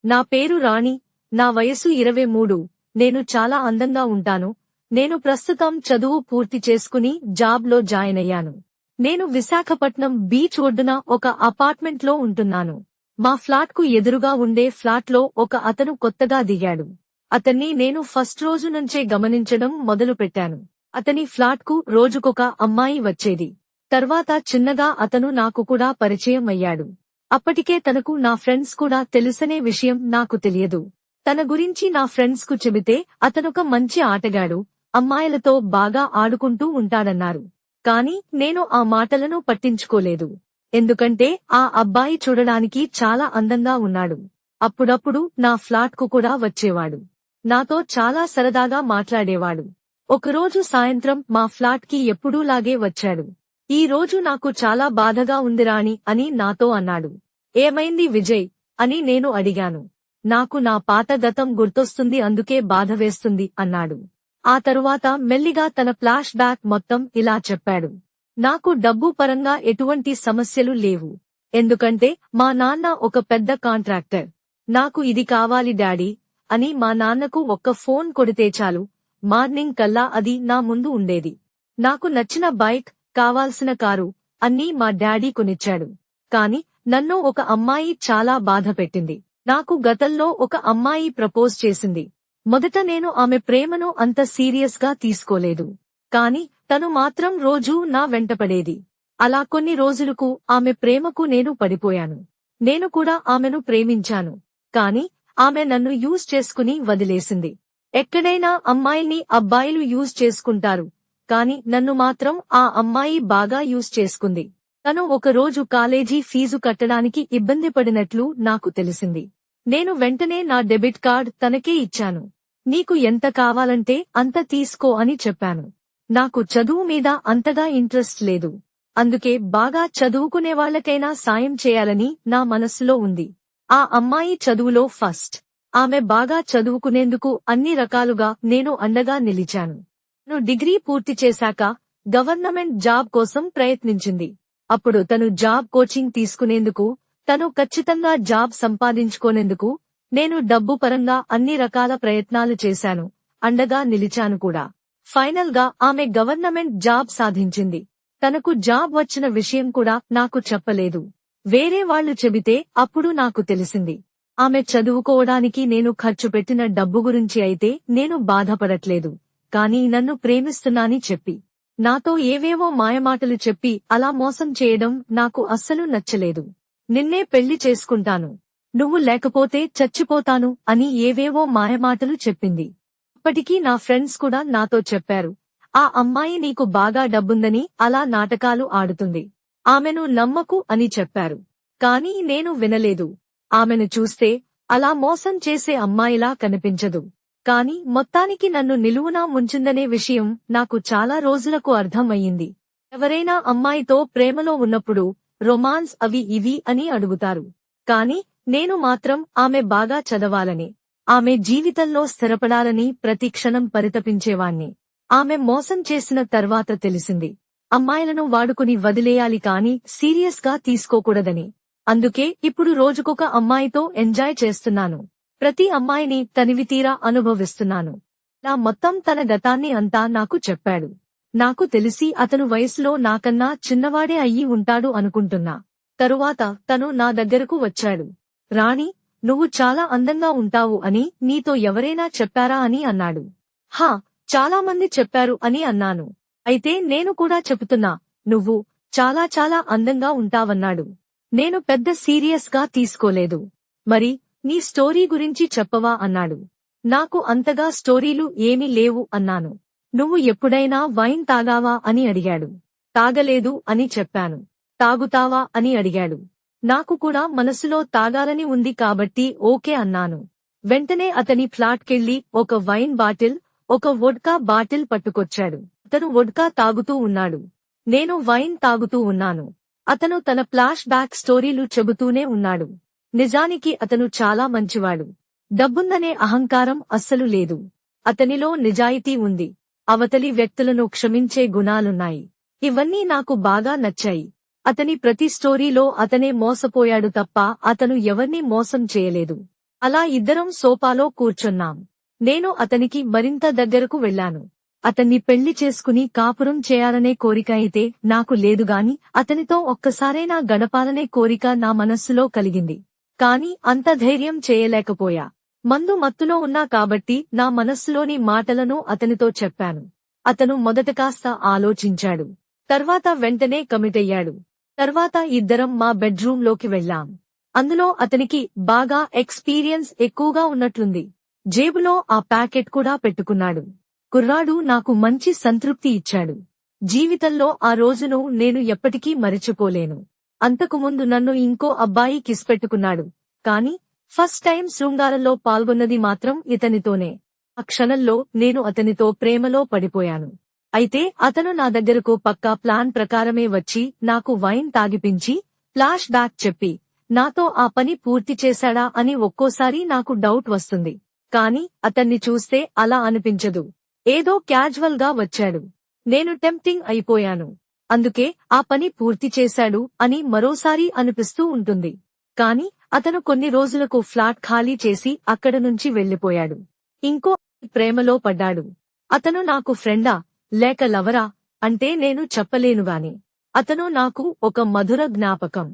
నా పేరు రాణి. నా వయసు 23. నేను చాలా అందంగా ఉంటాను. నేను ప్రస్తుతం చదువు పూర్తి చేసుకుని జాబ్ లో జాయిన్ అయ్యాను. నేను విశాఖపట్నం బీచ్ ఒడ్డున ఒక అపార్ట్మెంట్లో ఉంటున్నాను. మా ఫ్లాట్ కు ఎదురుగా ఉండే ఫ్లాట్ లో ఒక అతను కొత్తగా దిగాడు. అతన్ని నేను ఫస్ట్ రోజు నుంచే గమనించడం మొదలుపెట్టాను. అతని ఫ్లాట్ కు రోజుకొక అమ్మాయి వచ్చేది. తర్వాత చిన్నగా అతను నాకు కూడా పరిచయం అయ్యాడు. అప్పటికే తనకు నా ఫ్రెండ్స్ కూడా తెలుసనే విషయం నాకు తెలియదు. తన గురించి నా ఫ్రెండ్స్ కు చెబితే అతనొక మంచి ఆటగాడు, అమ్మాయిలతో బాగా ఆడుకుంటూ ఉంటాడన్నారు. కాని నేను ఆ మాటలను పట్టించుకోలేదు. ఎందుకంటే ఆ అబ్బాయి చూడడానికి చాలా అందంగా ఉన్నాడు. అప్పుడప్పుడు నా ఫ్లాట్ కు కూడా వచ్చేవాడు. నాతో చాలా సరదాగా మాట్లాడేవాడు. ఒకరోజు సాయంత్రం మా ఫ్లాట్ కి ఎప్పుడూలాగే వచ్చాడు. ఈ రోజు నాకు చాలా బాధగా ఉంది రాణి అని నాతో అన్నాడు. ఏమైంది విజయ్ అని నేను అడిగాను. నాకు నా పాత గతం గుర్తొస్తుంది, అందుకే బాధ వేస్తుంది అన్నాడు. ఆ తరువాత మెల్లిగా తన ఫ్లాష్ బ్యాక్ మొత్తం ఇలా చెప్పాడు. నాకు డబ్బు పరంగా ఎటువంటి సమస్యలు లేవు. ఎందుకంటే మా నాన్న ఒక పెద్ద కాంట్రాక్టర్. నాకు ఇది కావాలి డాడీ అని మా నాన్నకు ఒక్క ఫోన్ కొడితే చాలు, మార్నింగ్ కల్లా అది నా ముందు ఉండేది. నాకు నచ్చిన బైక్, కావాల్సిన కారు అన్నీ మా డాడీ కొనిచ్చాడు. కాని నన్ను ఒక అమ్మాయి చాలా బాధ పెట్టింది. నాకు గతంలో ఒక అమ్మాయి ప్రపోజ్ చేసింది. మొదట నేను ఆమె ప్రేమను అంత సీరియస్ గా తీసుకోలేదు. కాని తను మాత్రం రోజూ నా వెంటపడేది. అలా కొన్ని రోజులకు ఆమె ప్రేమకు నేను పడిపోయాను. నేను కూడా ఆమెను ప్రేమించాను. కాని ఆమె నన్ను యూజ్ చేసుకుని వదిలేసింది. ఎక్కడైనా అమ్మాయిల్ని అబ్బాయిలు యూజ్ చేసుకుంటారు, కాని నన్ను మాత్రం ఆ అమ్మాయి బాగా యూజ్ చేసుకుంది. తను ఒకరోజు కాలేజీ ఫీజు కట్టడానికి ఇబ్బంది పడినట్లు నాకు తెలిసింది. నేను వెంటనే నా డెబిట్ కార్డ్ తనకే ఇచ్చాను. నీకు ఎంత కావాలంటే అంత తీసుకో అని చెప్పాను. నాకు చదువు మీద అంతగా ఇంట్రెస్ట్ లేదు. అందుకే బాగా చదువుకునేవాళ్లకైనా సాయం చేయాలని నా మనస్సులో ఉంది. ఆ అమ్మాయి చదువులో ఫస్ట్. ఆమె బాగా చదువుకునేందుకు అన్ని రకాలుగా నేను అండగా నిలిచాను. తను డిగ్రీ పూర్తి చేశాక గవర్నమెంట్ జాబ్ కోసం ప్రయత్నించింది. అప్పుడు తను జాబ్ కోచింగ్ తీసుకునేందుకు, తను ఖచ్చితంగా జాబ్ సంపాదించుకోనేందుకు నేను డబ్బు పరంగా అన్ని రకాల ప్రయత్నాలు చేశాను, అండగా నిలిచాను కూడా. ఫైనల్ గా ఆమె గవర్నమెంట్ జాబ్ సాధించింది. తనకు జాబ్ వచ్చిన విషయం కూడా నాకు చెప్పలేదు. వేరే వాళ్లు చెబితే అప్పుడు నాకు తెలిసింది. ఆమె చదువుకోవడానికి నేను ఖర్చు పెట్టిన డబ్బు గురించి అయితే నేను బాధపడట్లేదు. కాని నన్ను ప్రేమిస్తున్నాని చెప్పి, నాతో ఏవేవో మాయమాటలు చెప్పి అలా మోసం చేయడం నాకు అస్సలు నచ్చలేదు. నిన్నే పెళ్లి చేసుకుంటాను, నువ్వు లేకపోతే చచ్చిపోతాను అని ఏవేవో మాయమాటలు చెప్పింది. అప్పటికీ నా ఫ్రెండ్స్ కూడా నాతో చెప్పారు, ఆ అమ్మాయి నీకు బాగా డబ్బుందని అలా నాటకాలు ఆడుతుంది, ఆమెను నమ్మకు అని చెప్పారు. కాని నేను వినలేదు. ఆమెను చూస్తే అలా మోసం చేసే అమ్మాయిలా కనిపించదు. కాని మొత్తానికి నన్ను నిలువునా ముంచిందనే విషయం నాకు చాలా రోజులకు అర్థం అయ్యింది. ఎవరైనా అమ్మాయితో ప్రేమలో ఉన్నప్పుడు రొమాన్స్ అవి ఇవి అని అడుగుతారు. కాని నేను మాత్రం ఆమె బాగా చదవాలని, ఆమె జీవితంలో స్థిరపడాలని ప్రతి క్షణం పరితపించేవాణ్ణి. ఆమె మోసం చేసిన తర్వాత తెలిసింది, అమ్మాయిలను వాడుకుని వదిలేయాలి కాని సీరియస్ గా తీసుకోకూడదని. అందుకే ఇప్పుడు రోజుకొక అమ్మాయితో ఎంజాయ్ చేస్తున్నాను. ప్రతి అమ్మాయిని తనివితీరా అనుభవిస్తున్నాను. నా మొత్తం తన గతాన్ని అంతా నాకు చెప్పాడు. నాకు తెలిసి అతను వయసులో నాకన్నా చిన్నవాడే అయ్యి ఉంటాడు అనుకుంటున్నా. తరువాత తను నా దగ్గరకు వచ్చాడు. రాణి, నువ్వు చాలా అందంగా ఉంటావు అని నీతో ఎవరైనా చెప్పారా అని అన్నాడు. హా, చాలామంది చెప్పారు అని అన్నాను. అయితే నేను కూడా చెబుతున్నా, నువ్వు చాలా చాలా అందంగా ఉంటావన్నాడు. నేను పెద్ద సీరియస్ గా తీసుకోలేదు. మరి నీ స్టోరీ గురించి చెప్పవా అన్నాడు. నాకు అంతగా స్టోరీలు ఏమీ లేవు అన్నాను. నువ్వు ఎప్పుడైనా వైన్ తాగావా అని అడిగాడు. తాగలేదు అని చెప్పాను. తాగుతావా అని అడిగాడు. నాకు కూడా మనసులో తాగాలని ఉంది కాబట్టి ఓకే అన్నాను. వెంటనే అతని ఫ్లాట్కెళ్లి ఒక వైన్ బాటిల్, ఒక వోడ్కా బాటిల్ పట్టుకొచ్చాడు. అతను వోడ్కా తాగుతూ ఉన్నాడు. నేను వైన్ తాగుతూ ఉన్నాను. అతను తన ఫ్లాష్ బ్యాక్ స్టోరీలు చెబుతూనే ఉన్నాడు. నిజానికి అతను చాలా మంచివాడు. డబ్బుందనే అహంకారం అస్సలు లేదు. అతనిలో నిజాయితీ ఉంది. అవతలి వ్యక్తులను క్షమించే గుణాలున్నాయి. ఇవన్నీ నాకు బాగా నచ్చాయి. అతని ప్రతి స్టోరీలో అతనే మోసపోయాడు తప్ప అతను ఎవర్నీ మోసం చేయలేదు. అలా ఇద్దరం సోఫాలో కూర్చున్నాం. నేను అతనికి మరింత దగ్గరకు వెళ్ళాను. అతన్ని పెళ్లి చేసుకుని కాపురం చేయాలనే కోరిక అయితే నాకు లేదుగాని అతనితో ఒక్కసారైనా గడపాలనే కోరిక నా మనస్సులో కలిగింది. కాని అంత ధైర్యం చేయలేకపోయా. మందు మత్తులో ఉన్నా కాబట్టి నా మనస్సులోని మాటలను అతనితో చెప్పాను. అతను మొదట కాస్త ఆలోచించాడు. తర్వాత వెంటనే కమిటయ్యాడు. తర్వాత ఇద్దరం మా బెడ్రూంలోకి వెళ్ళాం. అందులో అతనికి బాగా ఎక్స్పీరియన్స్ ఎక్కువగా ఉన్నట్లుంది. జేబులో ఆ ప్యాకెట్ కూడా పెట్టుకున్నాడు. కుర్రాడు నాకు మంచి సంతృప్తి ఇచ్చాడు. జీవితంలో ఆ రోజును నేను ఎప్పటికీ మరిచిపోలేను. అంతకుముందు నన్ను ఇంకో అబ్బాయి కిస్ పెట్టుకున్నాడు. కాని ఫస్ట్ టైం శృంగారంలో పాల్గొన్నది మాత్రం ఇతనితోనే. ఆ క్షణంలో నేను అతనితో ప్రేమలో పడిపోయాను. అయితే అతను నా దగ్గరకు పక్కా ప్లాన్ ప్రకారమే వచ్చి నాకు వైన్ తాగిపించి ఫ్లాష్ బ్యాక్ చెప్పి నాతో ఆ పని పూర్తి చేశాడా అని ఒక్కోసారి నాకు డౌట్ వస్తుంది. కాని అతన్ని చూస్తే అలా అనిపించదు. ఏదో క్యాజువల్ గా వచ్చాడు. నేను టెంప్టింగ్ అయిపోయాను. అందుకే ఆ పని పూర్తి చేశాడు అని మరోసారి అనిపిస్తూ ఉంటుంది. కాని అతను కొన్ని రోజులకు ఫ్లాట్ ఖాళీ చేసి అక్కడ నుంచి వెళ్లిపోయాడు. ఇంకో ప్రేమలో పడ్డాడు. అతను నాకు ఫ్రెండా లేక లవరా అంటే నేను చెప్పలేనుగాని అతను నాకు ఒక మధుర జ్ఞాపకం.